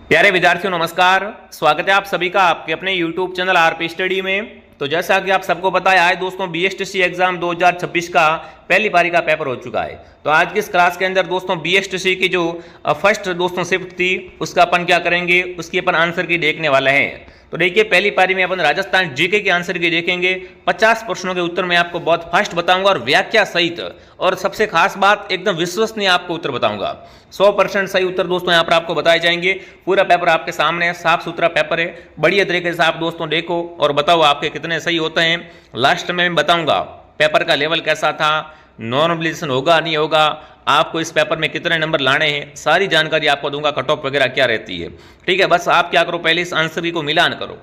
प्यारे विद्यार्थियों नमस्कार। स्वागत है आप सभी का आपके अपने YouTube चैनल आरपी स्टडी में। तो जैसा कि आप सबको पता है, आज दोस्तों बीएसटीसी एग्जाम 2026 का पहली पारी का पेपर हो चुका है। तो आज की इस क्लास के अंदर दोस्तों बीएसटीसी की जो फर्स्ट दोस्तों शिफ्ट थी उसका अपन क्या करेंगे, उसकी अपन आंसर की देखने वाले हैं। तो देखिए, पहली पारी में अपन राजस्थान जीके के आंसर की देखेंगे। 50 प्रश्नों के उत्तर मैं आपको बहुत फास्ट बताऊंगा और व्याख्या सहित, और सबसे खास बात एकदम विश्वसनीय आपको उत्तर बताऊंगा। 100% सही उत्तर दोस्तों यहाँ पर आपको बताए जाएंगे। पूरा पेपर आपके सामने है, साफ सुथरा पेपर है। बढ़िया तरीके से आप दोस्तों देखो और बताओ आपके कितने सही होते हैं। लास्ट में मैं बताऊंगा पेपर का लेवल कैसा था, नॉर्मलाइजेशन होगा नहीं होगा, आपको इस पेपर में कितने नंबर लाने हैं, सारी जानकारी आपको दूंगा। कट ऑफ वगैरह क्या रहती है, ठीक है। बस आप क्या करो, पहले इस आंसर को मिलान करो,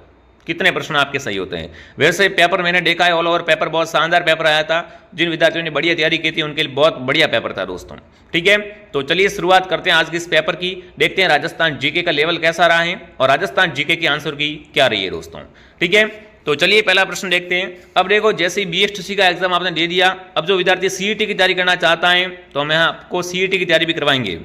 कितने प्रश्न आपके सही होते हैं। वैसे पेपर मैंने देखा है, ऑल ओवर पेपर बहुत शानदार पेपर आया था। जिन विद्यार्थियों ने बढ़िया तैयारी की थी उनके लिए बहुत बढ़िया पेपर था दोस्तों, ठीक है। तो चलिए शुरुआत करते हैं आज के इस पेपर की। देखते हैं राजस्थान जीके का लेवल कैसा रहा है और राजस्थान जीके की आंसर की क्या रही है दोस्तों, ठीक है। तो चलिए पहला प्रश्न देखते हैं। अब देखो, जैसे ही बीएसटीसी का एग्जाम आपने दे दिया, अब जो विद्यार्थी सीईटी की तैयारी करना चाहता है तो हम आपको सीईटी की तैयारी भी करवाएंगे।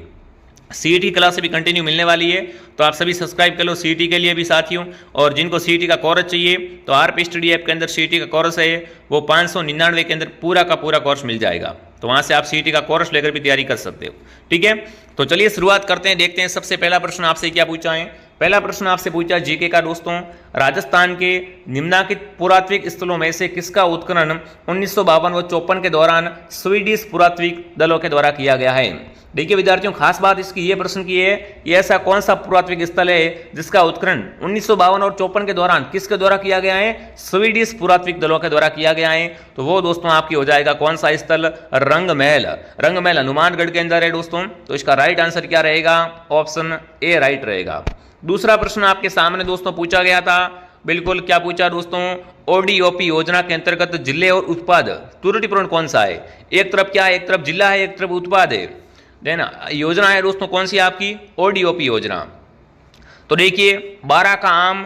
सीईटी क्लास भी कंटिन्यू मिलने वाली है, तो आप सभी सब्सक्राइब कर लो सीईटी के लिए भी साथियों। और जिनको सीईटी का कोर्स चाहिए तो आरपी स्टडी ऐप के अंदर सीईटी का कोर्स है, वो 599 के अंदर पूरा का पूरा कोर्स मिल जाएगा। तो वहां से आप सीईटी का कोर्स लेकर भी तैयारी कर सकते हो, ठीक है। तो चलिए शुरुआत करते हैं, देखते हैं सबसे पहला प्रश्न आपसे क्या पूछा है। पहला प्रश्न आपसे पूछा जीके का दोस्तों, राजस्थान के निम्नलिखित पुरातात्विक स्थलों में से किसका उत्खनन 1952 व 54 के दौरान स्वीडिश पुरातात्विक दलों के द्वारा किया गया है। देखिए विद्यार्थियों, खास बात इसकी ये प्रश्न की है, ये ऐसा कौन सा पुरातात्विक स्थल है जिसका उत्खनन 1952 और 54 के दौरान किसके द्वारा किया गया है, स्वीडिश पुरातात्विक दलों के द्वारा किया गया है। तो वो दोस्तों आपकी हो जाएगा कौन सा स्थल, रंगमहल। रंगमहल हनुमानगढ़ के अंदर है दोस्तों। तो इसका राइट आंसर क्या रहेगा, ऑप्शन ए राइट रहेगा। दूसरा प्रश्न आपके सामने दोस्तों पूछा गया था, बिल्कुल क्या पूछा दोस्तों, ओडीओपी योजना के अंतर्गत जिले और उत्पाद त्रुटिपूर्ण कौन सा है। एक तरफ क्या है, एक तरफ जिला है, एक तरफ उत्पाद है, देना योजना है दोस्तों कौन सी आपकी, ओडीओपी योजना। तो देखिए, बारा का आम,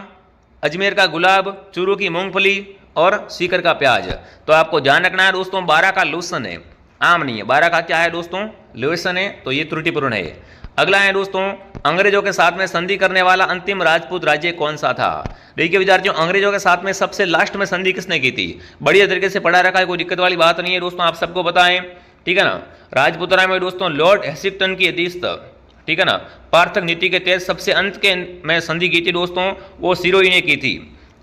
अजमेर का गुलाब, चूरू की मूंगफली और सीकर का प्याज। तो आपको ध्यान रखना है दोस्तों, बारा का लोसन है, आम नहीं है। बारा का क्या है दोस्तों, लोसन है, तो ये त्रुटिपूर्ण है। अगला है दोस्तों, अंग्रेजों के साथ में संधि करने वाला अंतिम राजपूत राज्य कौन सा था। देखिए विद्यार्थियों, अंग्रेजों के साथ में सबसे लास्ट में संधि किसने की थी, बढ़िया तरीके से पढ़ा रखा है, कोई दिक्कत वाली बात नहीं है दोस्तों, आप सबको पता है, ठीक है ना। राजपुतरा में दोस्तों लॉर्ड हेसिंगटन की अधीक्षता, ठीक है ना। पार्थक नीति के तहत सबसे अंत के में संधि की थी दोस्तों, वो सिरोही ने की थी।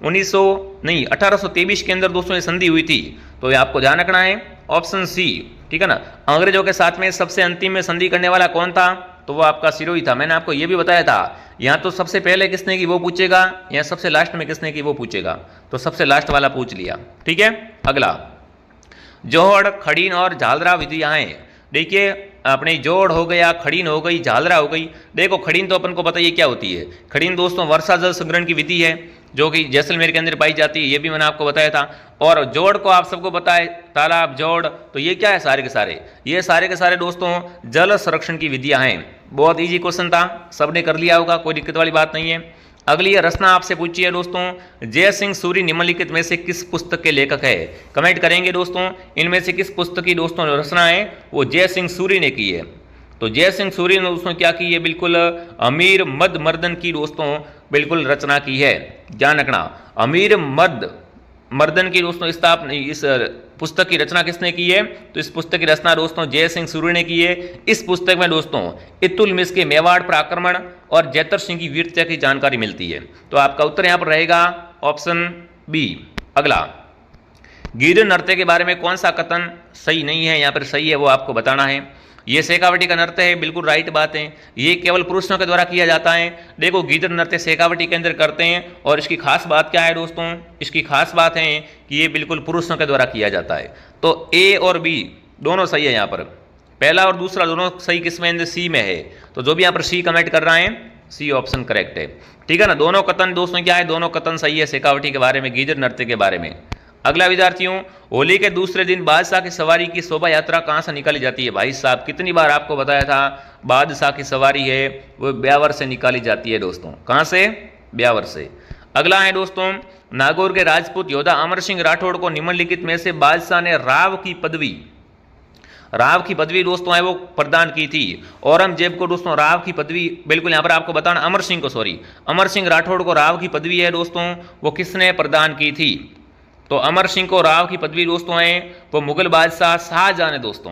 1823 के अंदर दोस्तों ये संधि हुई थी। तो ये आपको ध्यान रखना है, ऑप्शन सी, ठीक है ना। अंग्रेजों के साथ में सबसे अंतिम में संधि करने वाला कौन था, तो वो आपका सिरोही था। मैंने आपको ये भी बताया था, यहाँ तो सबसे पहले किसने की वो पूछेगा, यहाँ सबसे लास्ट में किसने की वो पूछेगा। तो सबसे लास्ट वाला पूछ लिया, ठीक है। अगला, जोड़, खड़ीन और झालरा विधियां हैं। देखिए अपने जोड़ हो गया, खड़ीन हो गई, झालरा हो गई। देखो खड़ीन तो अपन को पता ही क्या होती है। खड़ीन दोस्तों वर्षा जल संग्रहण की विधि है जो कि जैसलमेर के अंदर पाई जाती है, ये भी मैंने आपको बताया था। और जोड़ को आप सबको पता है, तालाब, जोड़, तो ये क्या है, सारे के सारे, ये सारे के सारे दोस्तों जल संरक्षण की विधियां हैं। बहुत इजी क्वेश्चन था, सबने कर लिया होगा, कोई दिक्कत वाली बात नहीं है। अगली रचना आपसे पूछी है दोस्तों, जय सिंह सूरी निम्नलिखित में से किस पुस्तक के लेखक है। कमेंट करेंगे दोस्तों, इनमें से किस पुस्तक की दोस्तों रचना है वो जय सिंह सूरी ने की है। तो जय सिंह सूरी ने दोस्तों क्या की है, बिल्कुल अमीर मद मर्दन की दोस्तों बिल्कुल रचना की है। ध्यान रखना, अमीर मद मर्दन की दोस्तों स्थापना, इस पुस्तक की रचना किसने की है, तो इस पुस्तक की रचना दोस्तों जय सिंह सूरी ने की है। इस पुस्तक में दोस्तों इतुलमिश के मेवाड़ पर आक्रमण और जैतर सिंह की वीरता की जानकारी मिलती है। तो आपका उत्तर यहां पर रहेगा ऑप्शन बी। अगला, गिर नृत्य के बारे में कौन सा कथन सही नहीं है, यहां पर सही है वो आपको बताना है। ये शेखावटी का नृत्य है, बिल्कुल राइट बात है, ये केवल पुरुषों के द्वारा किया जाता है। देखो गिर नृत्य शेखावटी के अंदर करते हैं, और इसकी खास बात क्या है दोस्तों, इसकी खास बात है कि ये बिल्कुल पुरुषों के द्वारा किया जाता है। तो ए और बी दोनों सही है, यहाँ पर पहला और दूसरा दोनों सही, किसमें, सी में है। तो जो भी यहाँ पर सी कमेंट कर रहे हैं, सी ऑप्शन करेक्ट है, ठीक है ना। दोनों कथन दोस्तों क्या है, दोनों कथन सही है शेखावटी के बारे में, गिर नृत्य के बारे में। अगला विद्यार्थियों, होली के दूसरे दिन बादशाह की सवारी की शोभा यात्रा कहां से निकाली जाती है। भाई साहब कितनी बार आपको बताया था, बादशाह की सवारी है वो ब्यावर से निकाली जाती है दोस्तों, कहां से, ब्यावर से। अगला है दोस्तों, नागौर के राजपूत योद्धा अमर सिंह राठौड़ को निम्नलिखित में से बादशाह ने राव की पदवी राव की पदवी दोस्तों है वो प्रदान की थी। औरंगजेब को दोस्तों राव की पदवी, बिल्कुल यहाँ पर आपको बताना, अमर सिंह राठौड़ को राव की पदवी है दोस्तों वो किसने प्रदान की थी? तो अमर सिंह को राव की पदवी दोस्तों है वो मुगल बादशाह शाहजहां ने दोस्तों,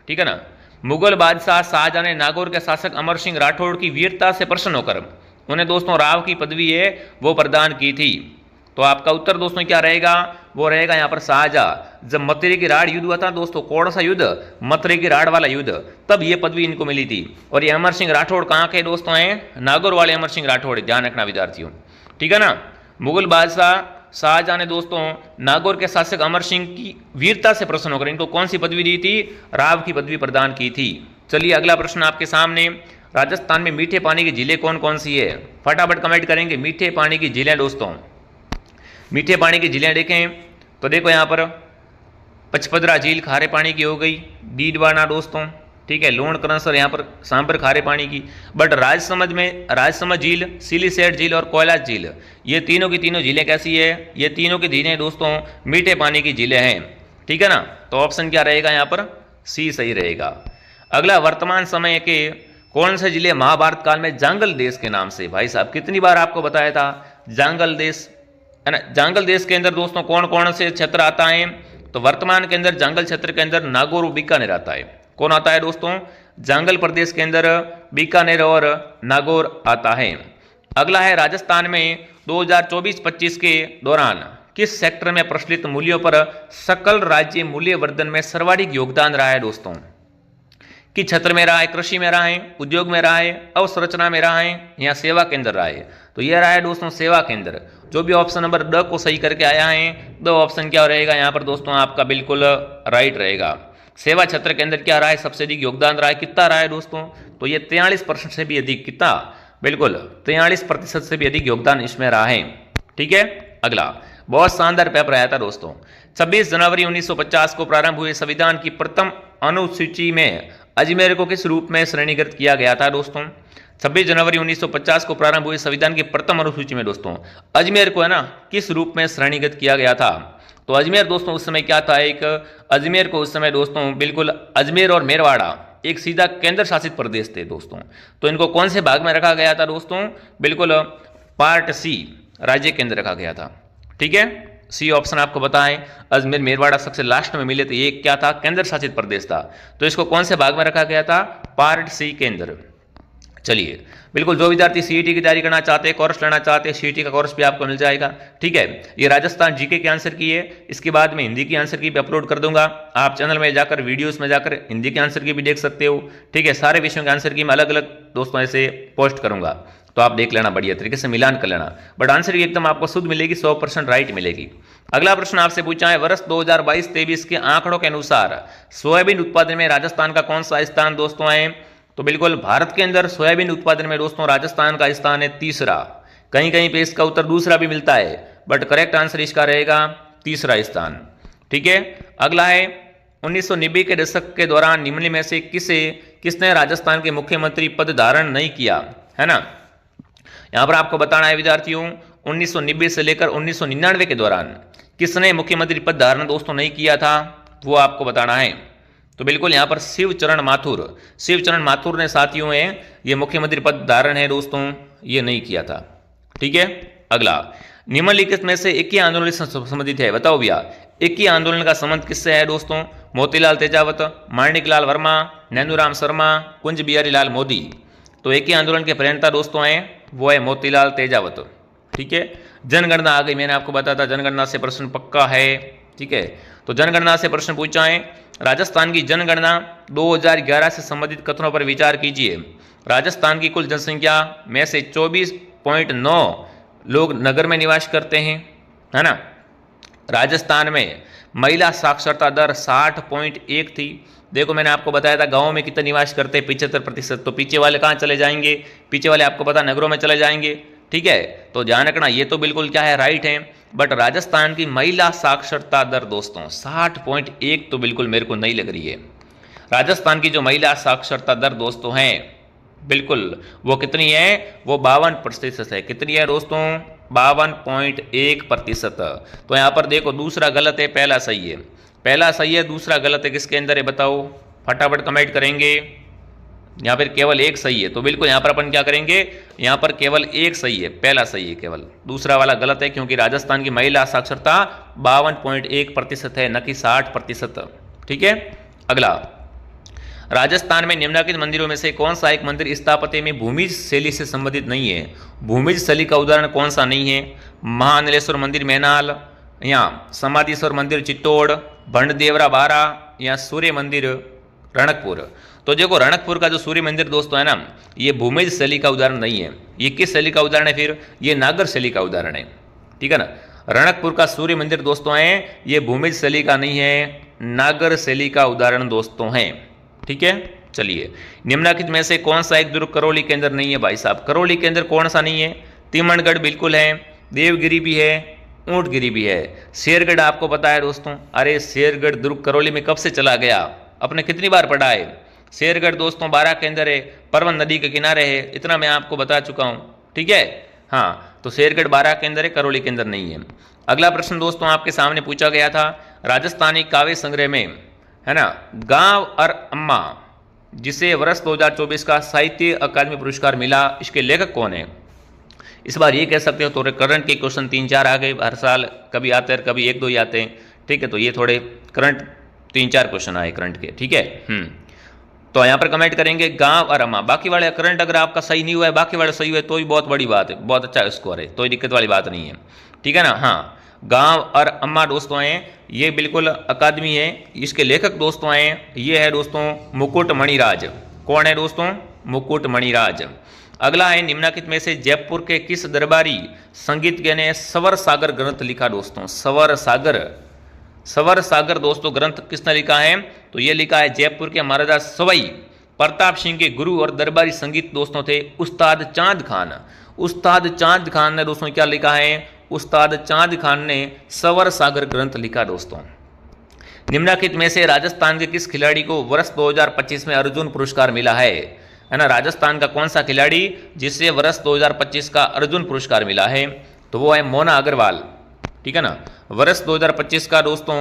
ठीक है ना, मुगल बादशाह शाहजहां ने नागौर के शासक अमर सिंह राठौड़ की वीरता से प्रसन्न होकर उन्हें दोस्तों राव की पदवी है वो प्रदान की थी। तो आपका उत्तर दोस्तों क्या रहेगा? वो रहेगा यहाँ पर शाहजहां। जब मथुरे की राड़ युद्ध हुआ था दोस्तों, कौन सा युद्ध? मथुरे की राड़ वाला युद्ध, तब ये पदवी इनको मिली थी। और ये अमर सिंह राठौड़ कहाँ के दोस्तों हैं? नागौर वाले अमर सिंह राठौड़, ध्यान रखना विद्यार्थियों, ठीक है ना। मुगल बादशाह शाहजहां ने दोस्तों नागौर के शासक अमर सिंह की वीरता से प्रसन्न होकर इनको कौन सी पदवी दी थी? राव की पदवी प्रदान की थी। चलिए अगला प्रश्न आपके सामने, राजस्थान में मीठे पानी की झीलें कौन कौन सी है? फटाफट कमेंट करेंगे। मीठे पानी की झीलें दोस्तों, मीठे पानी की झीलें देखें तो देखो यहाँ पर पचपदरा झील खारे पानी की हो गई, डीडवाना दोस्तों, ठीक है, लोण करंसर यहाँ पर सांपर खारे पानी की। बट राजसमंद झील, सिलीसेट झील और कोयला झील, ये तीनों की तीनों झीलें कैसी है? ये तीनों की झीलें दोस्तों मीठे पानी की झीलें हैं, ठीक है ना। तो ऑप्शन क्या रहेगा यहाँ पर? सी सही रहेगा। अगला, वर्तमान समय के कौन से जिले महाभारत काल में जांगल देश के नाम से? भाई साहब कितनी बार आपको बताया था जांगल देश, है ना। जांगल देश के अंदर दोस्तों कौन कौन से क्षेत्र आता है? तो वर्तमान के अंदर जांगल क्षेत्र के अंदर नागौर और बीकानेर आता है। कौन आता है दोस्तों? जांगल प्रदेश के अंदर बीकानेर और नागौर आता है। अगला है, राजस्थान में 2024-25 के दौरान किस सेक्टर में प्रचलित मूल्यों पर सकल राज्य मूल्य वर्धन में सर्वाधिक योगदान रहा है दोस्तों? किस क्षेत्र में रहा है? कृषि में रहा है, उद्योग में रहा है, अवसंरचना में रहा है, या सेवा केंद्र रहा है? तो यह रहा है दोस्तों सेवा केंद्र। जो भी ऑप्शन नंबर ड को सही करके आया है, दो ऑप्शन क्या रहेगा यहाँ पर दोस्तों आपका बिल्कुल राइट रहेगा। सेवा क्षेत्र के अंदर क्या रहा है? सबसे अधिक योगदान रहा है। कितना रहा है दोस्तों? तो ये 43% से भी अधिक, कितना? बिल्कुल 43% से भी अधिक योगदान इसमें रहा है, ठीक है। अगला, बहुत शानदार पेपर आया था दोस्तों। 26 जनवरी 1950 को प्रारंभ हुए संविधान की प्रथम अनुसूची में अजमेर को किस रूप में श्रेणीगत किया गया था दोस्तों? 26 जनवरी 1950 को प्रारंभ हुए संविधान की प्रथम अनुसूची में दोस्तों अजमेर को, है ना, किस रूप में श्रेणीगत किया गया था? तो अजमेर दोस्तों उस समय क्या था? एक अजमेर को उस समय दोस्तों बिल्कुल अजमेर और मेरवाड़ा एक सीधा केंद्र शासित प्रदेश थे दोस्तों। तो इनको कौन से भाग में रखा गया था दोस्तों? बिल्कुल पार्ट सी, राज्य केंद्र रखा गया था, ठीक है। सी ऑप्शन आपको पता है। अजमेर मेरवाड़ा सबसे लास्ट में मिले थे, ये क्या था? केंद्र शासित प्रदेश था। तो इसको कौन से भाग में रखा गया था? पार्ट सी केंद्र। चलिए, बिल्कुल जो विद्यार्थी सीईटी की तैयारी करना चाहते हैं, कोर्स लेना चाहते हैं, सीईटी का कोर्स भी आपको मिल जाएगा, ठीक है। ये राजस्थान जीके के आंसर की है, इसके बाद में हिंदी की आंसर की भी अपलोड कर दूंगा। आप चैनल में जाकर वीडियोस में जाकर हिंदी के आंसर की भी देख सकते हो, ठीक है। सारे विषयों के आंसर की मैं अलग अलग दोस्तों ऐसे पोस्ट करूंगा, तो आप देख लेना, बढ़िया तरीके से मिलान कर लेना। बट आंसर की एकदम आपको शुद्ध मिलेगी, 100% राइट मिलेगी। अगला प्रश्न आपसे पूछा है, वर्ष 2022-23 के आंकड़ों के अनुसार सोयाबीन उत्पादन में राजस्थान का कौन सा स्थान दोस्तों है? तो बिल्कुल भारत के अंदर सोयाबीन उत्पादन में दोस्तों राजस्थान का स्थान है तीसरा। कहीं कहीं पे इसका उत्तर दूसरा भी मिलता है, बट करेक्ट आंसर इसका रहेगा तीसरा स्थान, ठीक है। अगला है, 1990 के दशक के दौरान निम्न में से किसने राजस्थान के मुख्यमंत्री पद धारण नहीं किया, है ना। यहां पर आपको बताना है विद्यार्थियों, 1990 से लेकर 1999 के दौरान किसने मुख्यमंत्री पद धारण दोस्तों नहीं किया था, वो आपको बताना है। तो बिल्कुल यहां पर शिवचरण माथुर ने साथियों है ये मुख्यमंत्री पद धारण है दोस्तों, ये नहीं किया था, ठीक है। अगला, निम्नलिखित में से एक ही आंदोलन से संबंधित है, बताओ भैया एक ही आंदोलन का संबंध किससे है दोस्तों? मोतीलाल तेजावत, माणिकलाल वर्मा, नैनूराम शर्मा, कुंज बिहारी लाल मोदी। तो एक ही आंदोलन के प्रणेता दोस्तों हैं वो है मोतीलाल तेजावत, ठीक है। जनगणना आ गई, मैंने आपको बताया था जनगणना से प्रश्न पक्का है, ठीक है। तो जनगणना से प्रश्न पूछा है, राजस्थान की जनगणना 2011 से संबंधित कथनों पर विचार कीजिए। राजस्थान की कुल जनसंख्या में से 24.9 लोग नगर में निवास करते हैं, है ना। राजस्थान में महिला साक्षरता दर 60.1 थी। देखो मैंने आपको बताया था गांवों में कितना निवास करते हैं, 75%। तो पीछे वाले कहाँ चले जाएंगे? पीछे वाले आपको पता नगरों में चले जाएंगे, ठीक है। तो ध्यान रखना, ये तो बिल्कुल क्या है, राइट है। बट राजस्थान की महिला साक्षरता दर दोस्तों 60.1 तो बिल्कुल मेरे को नहीं लग रही है। राजस्थान की जो महिला साक्षरता दर दोस्तों है बिल्कुल वो कितनी है? वो 52% है। कितनी है दोस्तों? 52.1%। तो यहाँ पर देखो दूसरा गलत है, पहला सही है। पहला सही है, दूसरा गलत है, किसके अंदर है बताओ? फटाफट कमेंट करेंगे। यहाँ पर केवल एक सही है, तो बिल्कुल यहाँ पर अपन क्या करेंगे, यहाँ पर केवल एक सही है, पहला सही है केवल, दूसरा वाला गलत है, क्योंकि राजस्थान की महिला साक्षरता 52.1% है, न कि 60%। ठीक है। अगला, राजस्थान में निम्नलिखित मंदिरों में से कौन सा एक मंदिर स्थापत्य में भूमिज शैली से संबंधित नहीं है? भूमिज शैली का उदाहरण कौन सा नहीं है? महानीलेश्वर मंदिर मैनाल, या समाधीश्वर मंदिर चित्तौड़, भंडदेवरा बारा, या सूर्य मंदिर रणकपुर। तो देखो, रणकपुर का जो सूर्य मंदिर दोस्तों है ना, ये भूमिज शैली का उदाहरण नहीं है। ये किस शैली का उदाहरण है? फिर ये नागर शैली का उदाहरण है। ठीक है ना। रणकपुर का सूर्य मंदिर दोस्तों है, ये भूमिज शैली का नहीं है, नागर शैली का उदाहरण दोस्तों है। ठीक है। चलिए, निम्नलिखित में से कौन सा एक दुर्ग करौली के अंदर नहीं है भाई साहब? करौली के अंदर कौन सा नहीं है? तिमणगढ़ बिल्कुल है, देवगिरी भी है, ऊंटगिरी भी है। शेरगढ़ आपको पता है दोस्तों, अरे शेरगढ़ दुर्ग करौली में कब से चला गया? आपने कितनी बार पढ़ा है? शेरगढ़ दोस्तों बारा के अंदर है, परवन नदी के किनारे है, इतना मैं आपको बता चुका हूं। ठीक है। हाँ, तो शेरगढ़ बारा के अंदर है, करौली के अंदर नहीं है। अगला प्रश्न दोस्तों आपके सामने पूछा गया था, राजस्थानी काव्य संग्रह में, है ना, गांव और अम्मा, जिसे वर्ष 2024 का साहित्य अकादमी पुरस्कार मिला, इसके लेखक कौन है? इस बार ये कह सकते हो थोड़े करंट के क्वेश्चन 3-4 आ गए, हर साल कभी आते हैं कभी 1-2 ही आते हैं। ठीक है, तो ये थोड़े करंट 3-4 क्वेश्चन आए करंट के। ठीक है। तो यहाँ पर कमेंट करेंगे गांव और अम्मा। बाकी वाले करंट अगर आपका सही नहीं हुआ है, बाकी वाले सही हुए तो ही बहुत बड़ी बात है, बहुत अच्छा स्कोर है, कोई दिक्कत वाली बात नहीं है। ठीक है ना। हाँ, गांव और अम्मा दोस्तों हैं, ये बिल्कुल अकादमी है। इसके लेखक दोस्तों हैं, ये है दोस्तों मुकुट मणिराज। कौन है दोस्तों? मुकुट मणिराज। अगला है, निम्नलिखित में से जयपुर के किस दरबारी संगीतज्ञ ने स्वर सागर ग्रंथ लिखा दोस्तों? स्वर सागर दोस्तों ग्रंथ किसने लिखा है? तो ये लिखा है जयपुर के महाराजा सवाई प्रताप सिंह के गुरु और दरबारी संगीत दोस्तों थे उस्ताद चांद खान। उस्ताद चांद खान ने दोस्तों क्या लिखा है? उस्ताद चांद खान ने स्वर सागर ग्रंथ लिखा दोस्तों। निम्नलिखित में से राजस्थान के किस खिलाड़ी को वर्ष 2025 में अर्जुन पुरस्कार मिला है ना? राजस्थान का कौन सा खिलाड़ी जिसे वर्ष 2025 का अर्जुन पुरस्कार मिला है? तो वो है मोना अग्रवाल। ठीक है ना। वर्ष 2025 का दोस्तों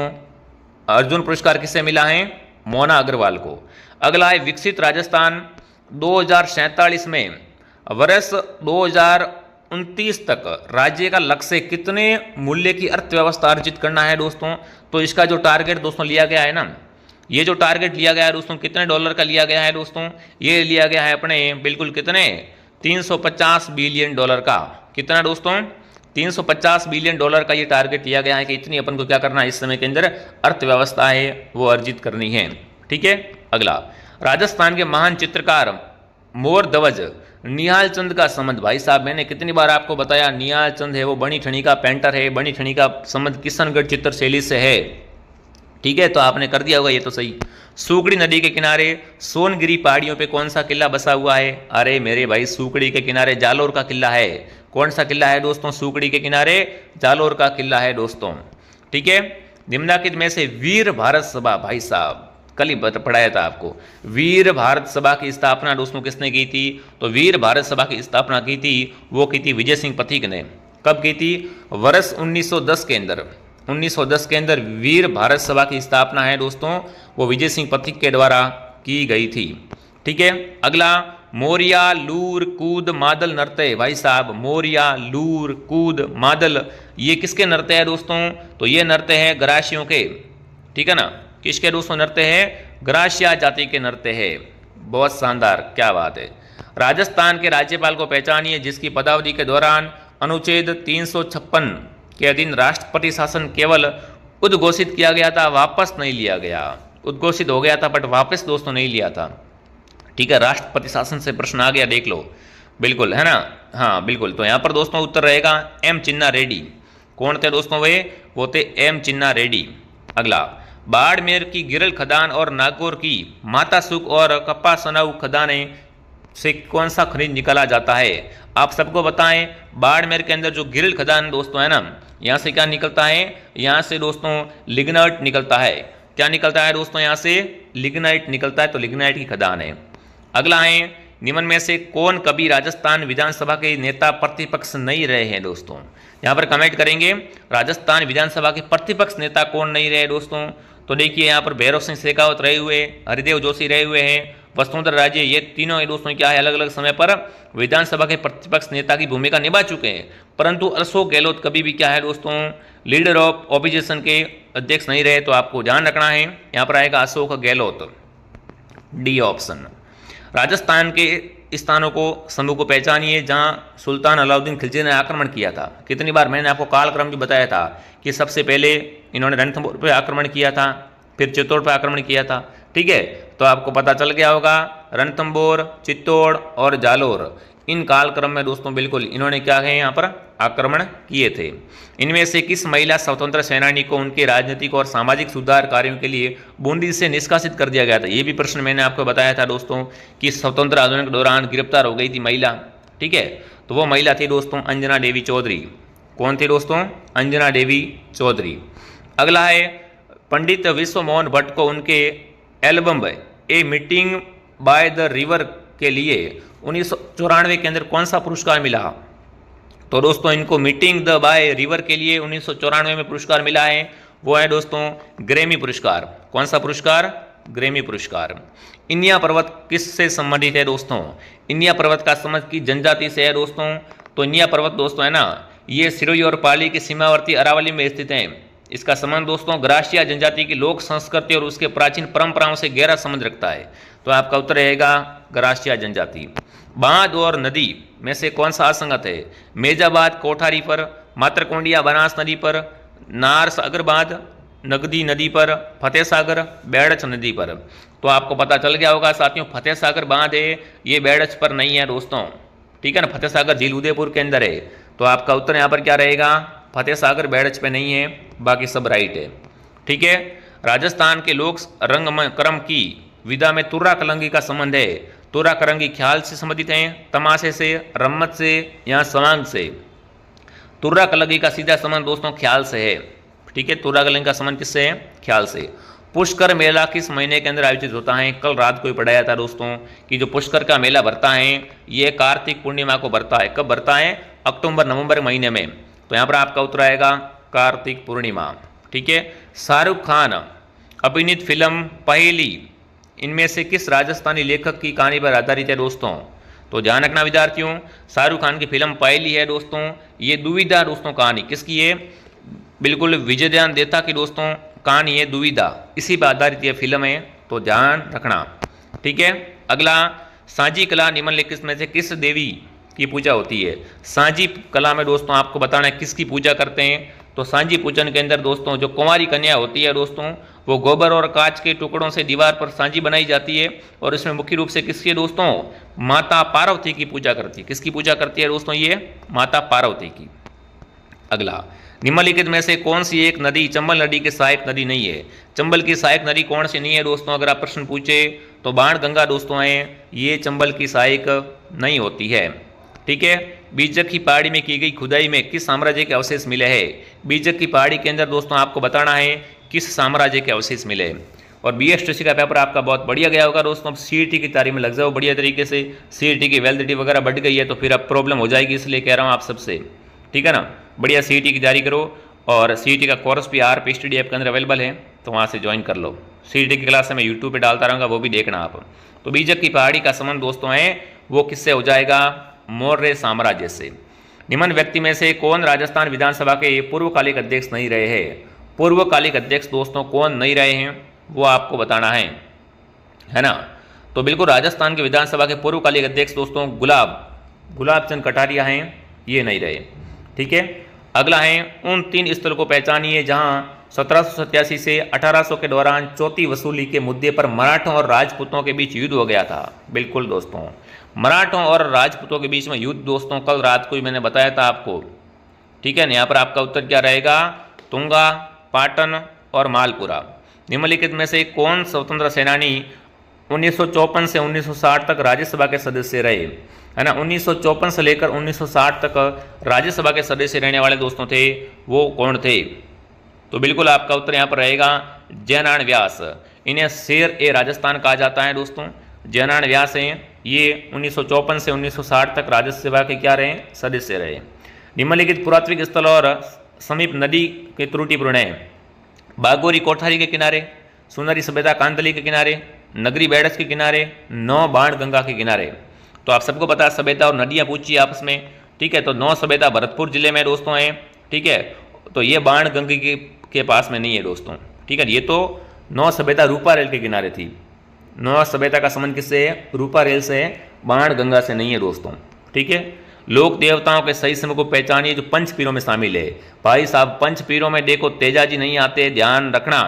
अर्जुन पुरस्कार किसे मिला है? मोना अग्रवाल को। अगला है, विकसित राजस्थान 2047 में वर्ष 2029 तक राज्य का लक्ष्य कितने मूल्य की अर्थव्यवस्था अर्जित करना है दोस्तों? तो इसका जो टारगेट दोस्तों लिया गया है ना, ये जो टारगेट लिया गया है दोस्तों, कितने डॉलर का लिया गया है दोस्तों? ये लिया गया है अपने बिल्कुल कितने, 350 बिलियन डॉलर का। कितना दोस्तों? 350 बिलियन डॉलर का ये टारगेट लिया गया है कि इतनी अपन को क्या करना है इस समय के अंदर अर्थव्यवस्था है वो अर्जित करनी है। ठीक है। अगला, राजस्थान के महान चित्रकार मोर ध्वज निहाल चंद का संबंध, भाई साहब मैंने कितनी बार आपको बताया, निहाल चंद है वो बनी ठनी का पेंटर है, बनी ठनी का संबंध किशनगढ़ चित्र शैली से है। ठीक है, तो आपने कर दिया होगा ये तो सही। सूकड़ी नदी के किनारे सोनगिरी पहाड़ियों पे कौन सा किला बसा हुआ है? अरे मेरे भाई, सूकड़ी के किनारे जालोर का किला है। कौन सा किला है दोस्तों? सूकड़ी के किनारे जालोर का किला है दोस्तों। ठीक है। निम्नलिखित में से वीर भारत सभा, भाई साहब कल ही पढ़ाया था आपको, वीर भारत सभा की स्थापना दोस्तों किसने की थी? तो वीर भारत सभा की स्थापना की थी, वो की थी विजय सिंह पथिक ने। कब की थी? वर्ष 1910 के अंदर। 1910 के अंदर वीर भारत सभा की स्थापना है दोस्तों, वो विजय सिंह पथिक के द्वारा की गई थी। ठीक है। अगला, मोरिया लूर कूद मादल नृत्य, भाई साहब मोरिया लूर कूद मादल ये किसके नृत्य है दोस्तों? तो ये नृत्य है ग्रासियों के। ठीक है ना। किसके दोस्तों नृत्य है? ग्रासिया जाति के नृत्य है। बहुत शानदार, क्या बात है। राजस्थान के राज्यपाल को पहचानिए जिसकी पदावधि के दौरान अनुच्छेद 356 के अधीन राष्ट्रपति शासन केवल उद्घोषित किया गया था, वापस नहीं लिया गया। उद्घोषित हो गया था बट वापस दोस्तों नहीं लिया था। ठीक है, राष्ट्रपति शासन से प्रश्न आ गया, देख लो, बिल्कुल है ना। हाँ बिल्कुल, तो यहाँ पर दोस्तों उत्तर रहेगा एम चिन्ना रेड्डी। कौन थे दोस्तों वे? वो थे एम चिन्ना रेड्डी। अगला, बाड़मेर की गिरल खदान और नागौर की माता सुख और कप्पा सनाऊ खदाने से कौन सा खनिज निकाला जाता है? आप सबको बताएं, बाड़मेर के अंदर जो गिरल खदान दोस्तों है ना, यहाँ से क्या निकलता है? यहाँ से दोस्तों लिग्नाइट निकलता है। क्या निकलता है दोस्तों? यहाँ से लिग्नाइट निकलता है, तो लिग्नाइट की खदान है। अगला है, निम्न में से कौन कभी राजस्थान विधानसभा के नेता प्रतिपक्ष नहीं रहे हैं दोस्तों? यहाँ पर कमेंट करेंगे, राजस्थान विधानसभा के प्रतिपक्ष नेता कौन नहीं रहे दोस्तों? तो देखिए यहाँ पर भैरव सिंह शेखावत रहे हुए, हरिदेव जोशी रहे हुए हैं, वसुंधरा राजे, ये तीनों ही दोस्तों क्या है अलग अलग समय पर विधानसभा के प्रतिपक्ष नेता की भूमिका निभा चुके हैं। परंतु अशोक गहलोत कभी भी क्या है दोस्तों लीडर ऑफ ऑपोजिशन के अध्यक्ष नहीं रहे। तो आपको ध्यान रखना है, यहाँ पर आएगा अशोक गहलोत, डी ऑप्शन। राजस्थान के स्थानों को समूह को पहचानिए जहां सुल्तान अलाउद्दीन खिलजी ने आक्रमण किया था। कितनी बार मैंने आपको कालक्रम भी बताया था कि सबसे पहले इन्होंने रणथंभौर पर आक्रमण किया था, फिर चित्तौड़ पर आक्रमण किया था। ठीक है, तो आपको पता चल गया होगा रणथंभौर, चित्तौड़ और जालोर, इन कालक्रम में दोस्तों बिल्कुल इन्होंने क्या है यहाँ पर आक्रमण किए थे। इनमें से किस महिला स्वतंत्र सेनानी को उनके राजनीतिक और सामाजिक सुधार कार्यों के लिए बूंदी से निष्कासित कर दिया गया था? ये भी प्रश्न मैंने आपको बताया था दोस्तों कि स्वतंत्र आंदोलन के दौरान गिरफ्तार हो गई थी महिला। ठीक है, तो वो महिला थी दोस्तों अंजना देवी चौधरी। कौन थी दोस्तों? अंजना देवी चौधरी। अगला है पंडित विश्व मोहन भट्ट को उनके album a meeting by the river के लिए 1994 के अंदर कौन सा पुरस्कार मिला? तो दोस्तों इनको मीटिंग द बाय रिवर के लिए 1994 में पुरस्कार मिला है, वो है दोस्तों ग्रैमी पुरस्कार। कौन सा पुरस्कार? ग्रैमी पुरस्कार। इन्या पर्वत किससे संबंधित है दोस्तों? इन्या पर्वत का संबंध की जनजाति से है दोस्तों। तो इन्या पर्वत दोस्तों है ना, ये सिरोही और पाली के सीमावर्ती अरावली में स्थित है। इसका संबंध दोस्तों ग्रासिया जनजाति की लोक संस्कृति और उसके प्राचीन परंपराओं से गहरा संबंध रखता है। तो आपका उत्तर रहेगा ग्रासिया जनजाति। बांध और नदी में से कौन सा असंगत है? मेजाबाद कोठारी पर, मातरकुंडिया बनास नदी पर, नार सागर बांध नगदी नदी पर, फतेह सागर बेड़च नदी पर। तो आपको पता चल गया होगा साथियों, फतेह सागर बांध है ये बेड़च पर नहीं है दोस्तों। ठीक है ना, फतेह सागर झील उदयपुर के अंदर है। तो आपका उत्तर यहाँ पर क्या रहेगा? फतेह सागर बेड़च पे नहीं है, बाकी सब राइट है। ठीक है, राजस्थान के लोक रंग क्रम की विधा में तुर्रा कलंगी का संबंध है। तुर्रा कलंगी ख्याल से संबंधित हैं, तमाशे से, रम्मत से या सवांग से? तुर्रा कलंगी का सीधा संबंध दोस्तों ख्याल से है। ठीक है, तुर्रा कलंगी का संबंध किससे है? ख्याल से। पुष्कर मेला किस महीने के अंदर आयोजित होता है? कल रात को ही पढ़ाया था दोस्तों कि जो पुष्कर का मेला भरता है ये कार्तिक पूर्णिमा को भरता है। कब भरता है? अक्टूबर नवंबर महीने में। तो यहाँ पर आपका उत्तर आएगा कार्तिक पूर्णिमा। ठीक है, शाहरुख खान अभिनीत फिल्म पहेली इनमें से किस राजस्थानी लेखक की कहानी पर आधारित है दोस्तों? तो ध्यान रखना विद्यार्थियों, शाहरुख खान की फिल्म पहेली है दोस्तों। ये दुविधा दोस्तों कहानी किसकी है? बिल्कुल विजयदान देता की दोस्तों कहानी है दुविधा, इसी पर आधारित ये फिल्म है। तो ध्यान रखना। ठीक है, अगला सांझी कला निम्नलिखित में से किस देवी की पूजा होती है? सांझी कला में दोस्तों आपको बताना है किसकी पूजा करते हैं। तो सांझी पूजन के अंदर दोस्तों जो कुंवारी कन्या होती है दोस्तों वो गोबर और कांच के टुकड़ों से दीवार पर सांझी बनाई जाती है और इसमें मुख्य रूप से किसकी दोस्तों? माता पार्वती की पूजा करती है। किसकी पूजा करती है दोस्तों? ये माता पार्वती की। अगला निम्नलिखित में से कौन सी एक नदी चंबल नदी की सहायक नदी नहीं है? चंबल की सहायक नदी कौन सी नहीं है दोस्तों? अगर आप प्रश्न पूछे तो बाण गंगा दोस्तों है, ये चंबल की सहायक नहीं होती है। ठीक है, बीजक की पहाड़ी में की गई खुदाई में किस साम्राज्य के अवशेष मिले हैं? बीजक की पहाड़ी के अंदर दोस्तों आपको बताना है किस साम्राज्य के अवशेष मिले। और BSTC का पेपर आपका बहुत बढ़िया गया होगा दोस्तों। अब CET की तैयारी में लग जाओ बढ़िया तरीके से। CET की वैलिडिटी वगैरह बढ़ गई है तो फिर अब प्रॉब्लम हो जाएगी, इसलिए कह रहा हूँ आप सबसे। ठीक है ना, बढ़िया CET की तैयारी करो। और CET का कोर्स भी RP स्टडी ऐप के अंदर अवेलेबल है, तो वहाँ से ज्वाइन कर लो। CET की क्लास मैं यूट्यूब पर डालता रहूँगा, वो भी देखना आप। तो बीजक की पहाड़ी का संबंध दोस्तों है वो किससे हो जाएगा? मौर्य साम्राज्य से। निम्न व्यक्ति में से कौन राजस्थान विधानसभा के पूर्वकालिक अध्यक्ष नहीं रहे हैं? पूर्वकालिक अध्यक्ष दोस्तों कौन नहीं रहे हैं वो आपको बताना है ना। तो बिल्कुल राजस्थान के विधानसभा के पूर्वकालिक अध्यक्ष दोस्तों गुलाब चंद कटारिया हैं, ये नहीं रहे। ठीक है, अगला है उन 3 स्थलों को पहचानिए जहां 1787 से 1800 के दौरान चौथी वसूली के मुद्दे पर मराठों और राजपूतों के बीच युद्ध हो गया था। बिल्कुल दोस्तों, मराठों और राजपूतों के बीच में युद्ध दोस्तों कल रात को ही मैंने बताया था आपको। ठीक है ना, यहाँ पर आपका उत्तर क्या रहेगा? तुंगा, पाटन और मालपुरा। निम्नलिखित में से कौन स्वतंत्र सेनानी 1954 से 1960 तक राज्यसभा के सदस्य रहे? है ना, 1954 से लेकर 1960 तक राज्यसभा के सदस्य रहने वाले दोस्तों थे, वो कौन थे? तो बिल्कुल आपका उत्तर यहाँ पर रहेगा जयनारायण व्यास। इन्हें शेर ए राजस्थान कहा जाता है दोस्तों। जयनारायण व्यास हैं, ये 1954 से 1960 तक राज्यसभा के क्या रहे? सदस्य रहे। निम्नलिखित पुरातात्विक स्थल और समीप नदी के त्रुटिपूर्ण है। बागोरी कोठारी के किनारे, सुनहरी सभ्यता कांतली के किनारे, नगरी बैडस के किनारे, नौ बाण गंगा के किनारे। तो आप सबको पता है सभ्यता और नदियाँ पूछी आपस में, ठीक है। तो नौ सभ्यता भरतपुर जिले में दोस्तों है, ठीक है। तो ये बाण गंगा के पास में नहीं है दोस्तों, ठीक है। ये तो नौ सभ्यता रूपा रेल के किनारे थी। नौ सभ्यता का संबंध किससे है? रूपा रेल से है, बाण गंगा से नहीं है दोस्तों, ठीक है। लोक देवताओं के सही समय को पहचानिए जो पंच पीरों में शामिल है। भाई साहब पंच पीरों में देखो तेजाजी नहीं आते, ध्यान रखना।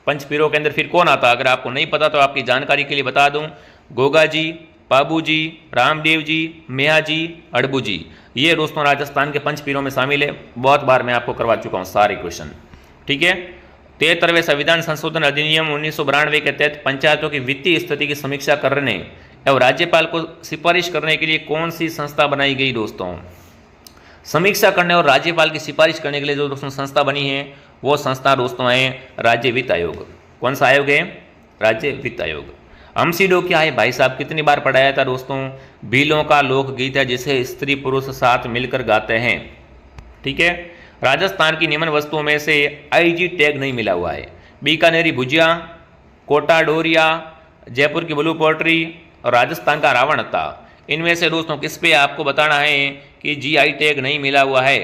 पंच पीरों के अंदर फिर कौन आता? अगर आपको नहीं पता तो आपकी जानकारी के लिए बता दूं, गोगा जी, बाबू जी, रामदेव जी, मेहा जी, अड़बू जी, ये दोस्तों राजस्थान के पंच पीरों में शामिल है। बहुत बार मैं आपको करवा चुका हूँ सारे क्वेश्चन, ठीक है। 73वें संविधान संशोधन अधिनियम 1992 के तहत पंचायतों की वित्तीय स्थिति की समीक्षा करने एवं राज्यपाल को सिफारिश करने के लिए कौन सी संस्था बनाई गई दोस्तों? समीक्षा करने और राज्यपाल की सिफारिश करने के लिए जो दोस्तों संस्था बनी है वो संस्था दोस्तों है राज्य वित्त आयोग। कौन सा आयोग है? राज्य वित्त आयोग। अमसीडो क्या है भाई साहब? कितनी बार पढ़ाया था दोस्तों? भीलों का लोकगीत है जिसे स्त्री पुरुष साथ मिलकर गाते हैं, ठीक है। राजस्थान की निम्न वस्तुओं में से आईजी टैग नहीं मिला हुआ है। बीकानेरी भुजिया, कोटा डोरिया, जयपुर की ब्लू पोल्ट्री और राजस्थान का रावण अत्ता, इनमें से दोस्तों किस पे आपको बताना है कि जीआई टैग नहीं मिला हुआ है?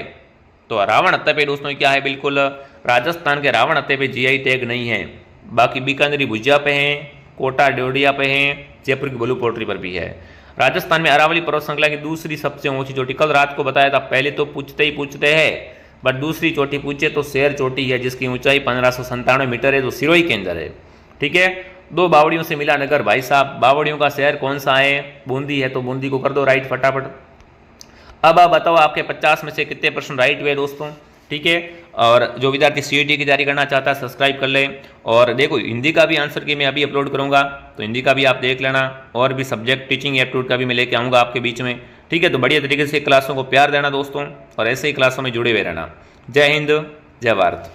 तो रावण अत्ते पे दोस्तों क्या है? बिल्कुल राजस्थान के रावण अत्ते पे जीआई टैग नहीं है। बाकी बीकानेरी भुजिया पे हैं, कोटा डोडिया पे हैं, जयपुर की ब्लू पोल्ट्री पर भी है। राजस्थान में अरावली पर्वत श्रृंखला की दूसरी सबसे ऊंची चोटी, कल रात को बताया था। पहले तो पूछते हैं बट दूसरी चोटी पूछे तो शेर चोटी है जिसकी ऊंचाई 1597 मीटर है, जो सिरोही के अंदर है, ठीक है। दो बावड़ियों से मिला नगर भाई साहब, बावड़ियों का शहर कौन सा है? बूंदी है, तो बूंदी को कर दो राइट फटाफट। अब आप बताओ आपके 50 में से कितने प्रश्न राइट हुए दोस्तों, ठीक है। और जो विद्यार्थी सीईटी की तैयारी करना चाहता है सब्सक्राइब कर ले। और देखो हिंदी का भी आंसर की मैं अभी अपलोड करूंगा, तो हिंदी का भी आप देख लेना। और भी सब्जेक्ट टीचिंग एप्टीट्यूड का भी मैं लेके आऊँगा आपके बीच में, ठीक है। तो बढ़िया तरीके से क्लासों को प्यार देना दोस्तों, और ऐसे ही क्लासों में जुड़े हुए रहना। जय हिंद, जय भारत।